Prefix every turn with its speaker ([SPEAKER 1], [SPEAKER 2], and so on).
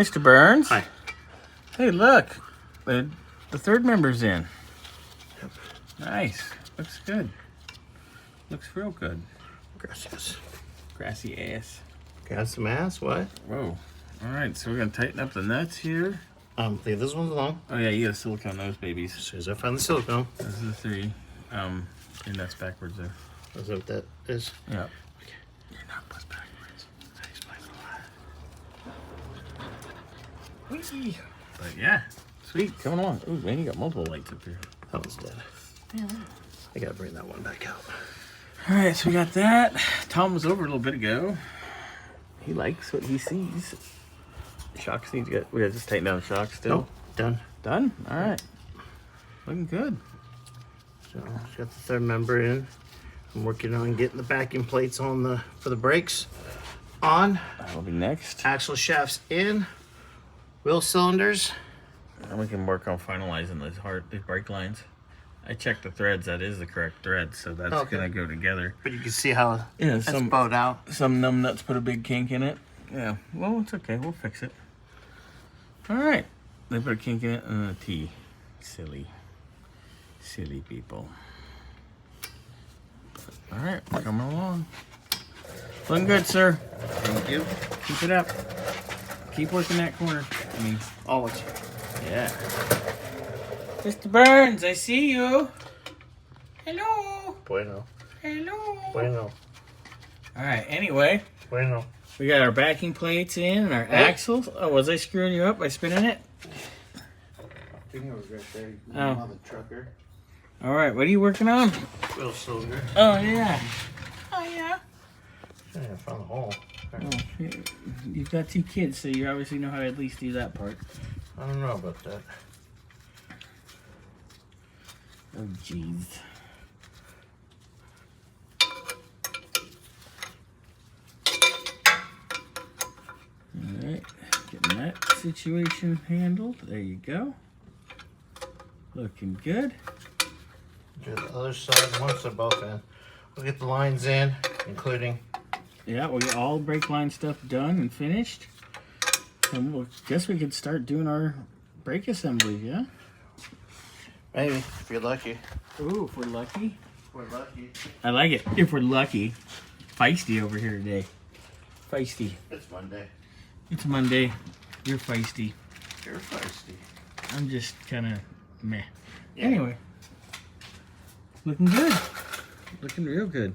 [SPEAKER 1] Mr. Burns.
[SPEAKER 2] Hi.
[SPEAKER 1] Hey, look. The third member's in.
[SPEAKER 2] Yep.
[SPEAKER 1] Nice. Looks good. Looks real good.
[SPEAKER 2] Gracias.
[SPEAKER 1] Grassy ass.
[SPEAKER 2] Got some ass? What?
[SPEAKER 1] Whoa. All right, so we're going to tighten up the nuts here.
[SPEAKER 2] Leave this one alone.
[SPEAKER 1] Oh, yeah, you got to silicone those babies.
[SPEAKER 2] As soon as I find the silicone.
[SPEAKER 1] Those are the three. Your nuts backwards there.
[SPEAKER 2] Is that what that is?
[SPEAKER 1] Yeah.
[SPEAKER 2] Okay. Your nut was backwards. That explains a lot.
[SPEAKER 1] Whee! But yeah, sweet. Coming along. Ooh, man, you got multiple lights up here.
[SPEAKER 2] That one's dead.
[SPEAKER 1] Yeah.
[SPEAKER 2] I gotta bring that one back out.
[SPEAKER 1] All right, so we got that. Tom was over a little bit ago. He likes what he sees. Shocks need to get. We gotta just tighten down the shocks still.
[SPEAKER 2] Nope. Done.
[SPEAKER 1] Done. All right. Looking good.
[SPEAKER 2] So got the third member in. I'm working on getting the backing plates on for the brakes on.
[SPEAKER 1] That'll be next.
[SPEAKER 2] Axle shafts in. Wheel cylinders.
[SPEAKER 1] And we can work on finalizing these brake lines. I checked the threads. That is the correct thread, so that's
[SPEAKER 2] Okay.
[SPEAKER 1] gonna go together.
[SPEAKER 2] But you can see how
[SPEAKER 1] Yeah,
[SPEAKER 2] it's bowed out.
[SPEAKER 1] Some numb nuts put a big kink in it. Yeah. Well, it's okay. We'll fix it. All right. They put a kink in it and a T. Silly people. All right, coming along. Looking good, sir.
[SPEAKER 2] Thank you.
[SPEAKER 1] Keep it up. Keep working that corner. I mean,
[SPEAKER 2] Always.
[SPEAKER 1] yeah. Mr. Burns, I see you. Hello.
[SPEAKER 2] Bueno.
[SPEAKER 1] Hello.
[SPEAKER 2] Bueno.
[SPEAKER 1] All right, anyway,
[SPEAKER 2] Bueno.
[SPEAKER 1] we got our backing plates in and our axles. Oh, was I screwing you up by spinning it?
[SPEAKER 2] Finger was right there.
[SPEAKER 1] Oh.
[SPEAKER 2] Mother trucker.
[SPEAKER 1] All right, what are you working on?
[SPEAKER 2] Wheel cylinder.
[SPEAKER 1] Oh, yeah. Oh, yeah.
[SPEAKER 2] I found the hole.
[SPEAKER 1] Oh, you've got 2 kids, so you obviously know how to at least do that part.
[SPEAKER 2] I don't know about that.
[SPEAKER 1] Oh, jeez. Alright, getting that situation handled. There you go. Looking good.
[SPEAKER 2] Do the other side once they're both in. We'll get the lines in, including.
[SPEAKER 1] Yeah, we got all brake line stuff done and finished. And we'll guess we could start doing our brake assembly, yeah?
[SPEAKER 2] Maybe, if you're lucky.
[SPEAKER 1] Ooh, if we're lucky.
[SPEAKER 2] We're lucky.
[SPEAKER 1] I like it. If we're lucky. Feisty over here today. Feisty.
[SPEAKER 2] It's Monday.
[SPEAKER 1] It's Monday. You're feisty.
[SPEAKER 2] You're feisty.
[SPEAKER 1] I'm just kind of meh.
[SPEAKER 2] Yeah.
[SPEAKER 1] Anyway. Looking good. Looking real good.